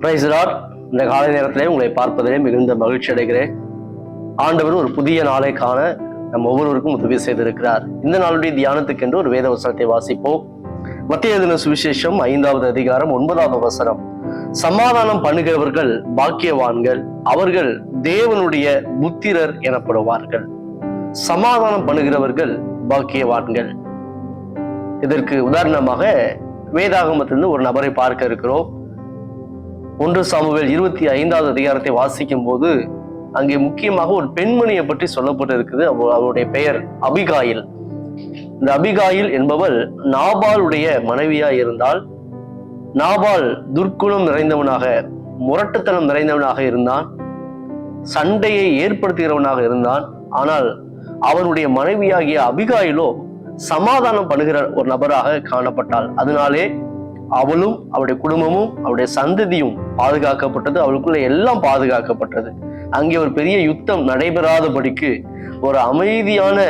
Price Lord. இந்த காலை நேரத்திலே உங்களை பார்ப்பதிலே மிகுந்த மகிழ்ச்சி அடைகிறேன். ஆண்டவர் ஒரு புதிய நாளை காண நம் ஒவ்வொருவருக்கும் உதவி செய்திருக்கிறார். இந்த நாளுடைய தியானத்துக்கென்று ஒரு வேத வசனத்தை வாசிப்போம். மத்தேயு எழுதின சுவிசேஷம் 5வது அதிகாரம் 9வது வசனம். சமாதானம் பண்ணுகிறவர்கள் பாக்கியவான்கள், அவர்கள் தேவனுடைய புத்திரர் எனப்படுவார்கள். சமாதானம் பண்ணுகிறவர்கள் பாக்கியவான்கள். இதற்கு உதாரணமாக வேதாகமத்திலிருந்து ஒரு நபரை பார்க்க இருக்கிறோம். 1 சாமுவேல் 25வது அதிகாரத்தை வாசிக்கும் போது அங்கே முக்கியமாக ஒரு பெண்மணியை பற்றி சொல்லப்பட்டு இருக்குது. அவருடைய பெயர் அபிகாயில். இந்த அபிகாயில் என்பவள் நாபாலுடைய மனைவியா இருந்தால், நாபால் துர்க்குணம் நிறைந்தவனாக, முரட்டுத்தனம் நிறைந்தவனாக இருந்தான், சண்டையை ஏற்படுத்துகிறவனாக இருந்தான். ஆனால் அவனுடைய மனைவியாகிய அபிகாயிலோ சமாதானம் பண்ணுகிற ஒரு நபராக காணப்பட்டாள். அதனாலே அவளும் அவருடைய குடும்பமும் அவருடைய சந்ததியும் பாதுகாக்கப்பட்டது. அவளுக்குள்ள எல்லாம் பாதுகாக்கப்பட்டது. அங்கே ஒரு பெரிய யுத்தம் நடைபெறாதபடிக்கு ஒரு அமைதியான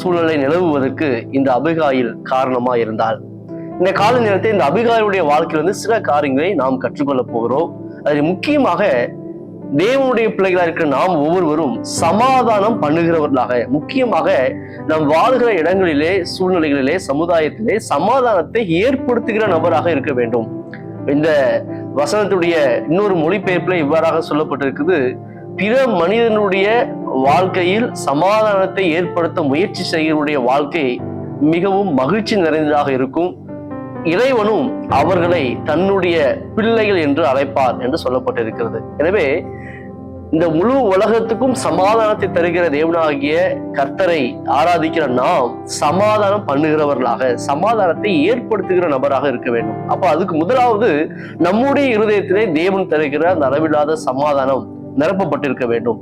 சூழலை நிலவுவதற்கு இந்த அபிகாயில் காரணமா இருந்தால், இந்த கால நேரத்தில் இந்த அபிகாயிலுடைய வாழ்க்கையிலிருந்து சில காரியங்களை நாம் கற்றுக்கொள்ள போகிறோம். அதில் முக்கியமாக தேவனுடைய பிள்ளைகளாக இருக்கிற நாம் ஒவ்வொருவரும் சமாதானம் பண்ணுகிறவர்களாக, முக்கியமாக நாம் வாழ்கிற இடங்களிலே, சூழ்நிலைகளிலே, சமுதாயத்திலே சமாதானத்தை ஏற்படுத்துகிற நபராக இருக்க வேண்டும். இந்த வசனத்துடைய இன்னொரு மொழிபெயர்ப்புல இவ்வாறாக சொல்லப்பட்டிருக்குது: பிற மனிதனுடைய வாழ்க்கையில் சமாதானத்தை ஏற்படுத்த முயற்சி செய்கிறவருடைய வாழ்க்கை மிகவும் மகிழ்ச்சி நிறைந்ததாக இருக்கும். இறைவனும் அவர்களை தன்னுடைய பிள்ளைகள் என்று அழைப்பார் என்று சொல்லப்பட்டிருக்கிறது. எனவே இந்த முழு உலகத்துக்கும் சமாதானத்தை தருகிற தேவனாகிய கர்த்தரை ஆராதிக்கிற நாம் சமாதானம் பண்ணுகிறவர்களாக, சமாதானத்தை ஏற்படுத்துகிற நபராக இருக்க வேண்டும். அப்ப அதுக்கு முதலாவது நம்முடைய இருதயத்திலே தேவன் தருகிற அந்த அளவில்லாத சமாதானம் நிரப்பப்பட்டிருக்க வேண்டும்.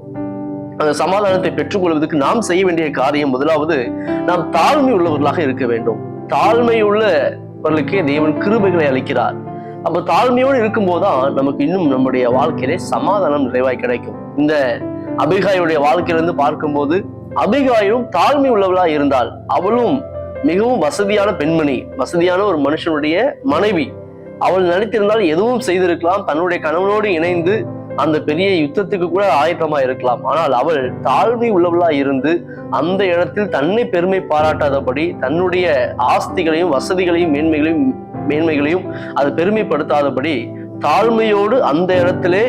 அந்த சமாதானத்தை பெற்றுக்கொள்வதற்கு நாம் செய்ய வேண்டிய காரியம் முதலாவது, நாம் தாழ்மை உள்ளவர்களாக இருக்க வேண்டும். தாழ்மையுள்ளவர்களுக்கே தேவன் கிருபைகளை அளிக்கிறார். அப்ப தாழ்மையோடு இருக்கும் போதுதான் நமக்கு இன்னும் நம்முடைய வாழ்க்கையிலே சமாதானம் நிறைவாய் கிடைக்கும். இந்த அபிகாயுடைய வாழ்க்கையிலிருந்து பார்க்கும்போது அபிகாயும் தாழ்மை உள்ளவளா இருந்தால், அவளும் மிகவும் வசதியான பெண்மணி, வசதியான ஒரு மனுஷனுடைய மனைவி. அவள் நினைத்திருந்தால் எதுவும் செய்திருக்கலாம். தன்னுடைய கணவனோடு இணைந்து அந்த பெரிய யுத்தத்துக்கு கூட ஆயத்தமா இருக்கலாம். ஆனால் அவள் தாழ்மை உள்ளவளா இருந்து அந்த இடத்தில் தன்னை பெருமை பாராட்டாதபடி, தன்னுடைய ஆஸ்திகளையும் வசதிகளையும் மேன்மைகளையும் அது பெருமைப்படுத்தாதபடி தாழ்மையோடு அந்த இடத்திலே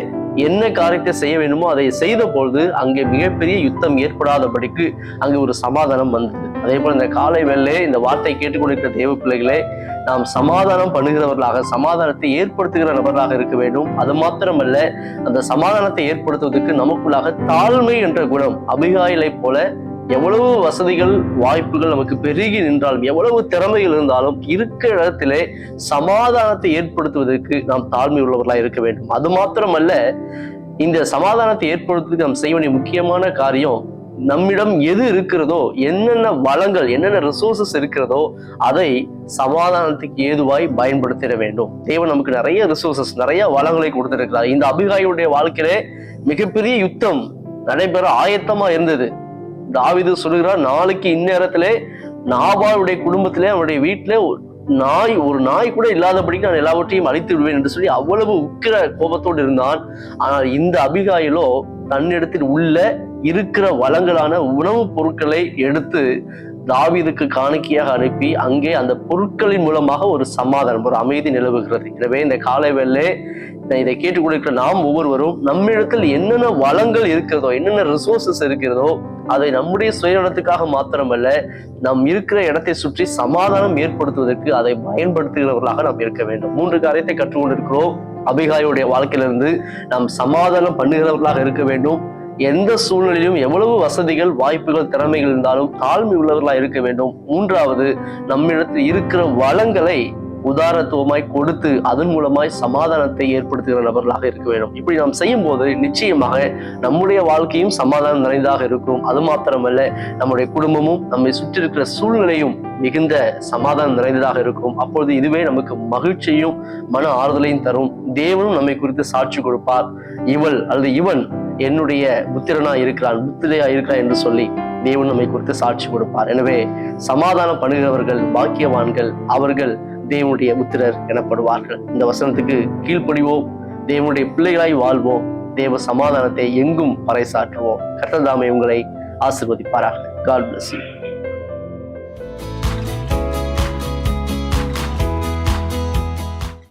என்ன காரியத்தை செய்ய வேண்டுமோ அதை செய்த பொழுது அங்கே மிகப்பெரிய யுத்தம் ஏற்படாதபடிக்கு அங்கே ஒரு சமாதானம் வந்தது. அதே போல இந்த காலை வேளையிலே இந்த வார்த்தை கேட்டுக்கொண்டிருக்கிற தேவ பிள்ளைகளே, நாம் சமாதானம் பண்ணுகிறவர்களாக, சமாதானத்தை ஏற்படுத்துகிற நபர்களாக இருக்க வேண்டும். அது மாத்திரமல்ல, அந்த சமாதானத்தை ஏற்படுத்துவதற்கு நமக்குள்ளாக தாழ்மை என்ற குணம், அபிகாயிலை போல எவ்வளவு வசதிகள் வாய்ப்புகள் நமக்கு பெருகி நின்றாலும், எவ்வளவு திறமைகள் இருந்தாலும், இருக்கிற இடத்திலே சமாதானத்தை ஏற்படுத்துவதற்கு நாம் தாழ்மை உள்ளவர்களாக இருக்க வேண்டும். அது மாத்திரமல்ல, இந்த சமாதானத்தை ஏற்படுத்துவதற்கு நாம் செய்ய வேண்டிய முக்கியமான காரியம், நம்மிடம் எது இருக்கிறதோ, என்னென்ன வளங்கள், என்னென்ன ரிசோர்சஸ் இருக்கிறதோ அதை சமாதானத்துக்கு ஏதுவாய் பயன்படுத்திட வேண்டும். தேவன் நமக்கு நிறைய ரிசோர்சஸ், நிறைய வளங்களை கொடுத்திருக்கிறார். இந்த அபிகாயுடைய வாழ்க்கையிலே மிகப்பெரிய யுத்தம் நடைபெற ஆயத்தமா இருந்தது. தாவீது சொல்லுகிறார், நாளைக்கு இந்நேரத்திலே நாபாலுடைய குடும்பத்திலே, அவனுடைய வீட்டிலே ஒரு நாய் கூட இல்லாதபடிக்கு நான் எல்லாவற்றையும் அழித்து விடுவேன் என்று சொல்லி அவ்வளவு உக்கிர கோபத்தோடு இருந்தான். ஆனால் இந்த அபிகாயிலோ தன்னிடத்தில் உள்ள இருக்கிற வளங்களான உணவுப் பொருட்களை எடுத்து தாவீதுக்கு காணிக்கையாக அனுப்பி அங்கே அந்த பொருட்களின் மூலமாக ஒரு சமாதானம், ஒரு அமைதி நிலவுகிறது. எனவே இந்த காலை வேளையிலே இதை கேட்டுக்கொண்டிருக்கிற நாம் ஒவ்வொருவரும் நம்மிடத்தில் என்னென்ன வளங்கள் இருக்கிறதோ, என்னென்ன ரிசோர்சஸ் இருக்கிறதோ அதை நம்முடைய சுயநலத்துக்காக மாத்திரமல்ல, நாம் இருக்கிற இடத்தை சுற்றி சமாதானம் ஏற்படுத்துவதற்கு அதை பயன்படுத்துகிறவர்களாக நாம் இருக்க வேண்டும். 3 காரியத்தை கற்றுக்கொண்டிருக்கிறோம். அபிகாயுடைய வாழ்க்கையிலிருந்து நாம் சமாதானம் பண்ணுகிறவர்களாக இருக்க வேண்டும். எந்த சூழ்நிலையிலும் எவ்வளவு வசதிகள், வாய்ப்புகள், திறமைகள் இருந்தாலும் தாழ்மை உள்ளவர்களாக இருக்க வேண்டும். 3வது, நம்மிடத்தில் இருக்கிற வளங்களை உதாரணத்துவமாய் கொடுத்து அதன் மூலமாய் சமாதானத்தை ஏற்படுத்துகிற நபர்களாக இருக்க வேண்டும். இப்படி நாம் செய்யும் போது நிச்சயமாக நம்முடைய வாழ்க்கையும் சமாதானம் நிறைந்ததாக இருக்கும். அது மாத்திரமல்ல, நம்முடைய குடும்பமும் நம்மை சுற்றி இருக்கிற சூழ்நிலையும் மிகுந்த சமாதானம் நிறைந்ததாக இருக்கும். அப்பொழுது இதுவே நமக்கு மகிழ்ச்சியும் மன ஆறுதலையும் தரும். தேவனும் நம்மை குறித்து சாட்சி கொடுப்பார். இவள் அல்லது இவன் என்னுடைய புத்திரனா இருக்கிறான், புத்திரையா இருக்கிறான் என்று சொல்லி தேவன் நம்மை குறித்து சாட்சி கொடுப்பார். எனவே சமாதானம் பண்ணுகிறவர்கள் பாக்கியவான்கள், அவர்கள் தேவனுடைய புத்திரர் எனப்படுவார்கள். இந்த வசனத்துக்கு கீழ்ப்படிவோம். தேவனுடைய பிள்ளைகளாய் வாழ்வோம். தேவ சமாதானத்தை எங்கும் பறைசாற்றுவோம். கர்த்தர் தாமே உங்களை ஆசீர்வதிப்பாராக. God bless you.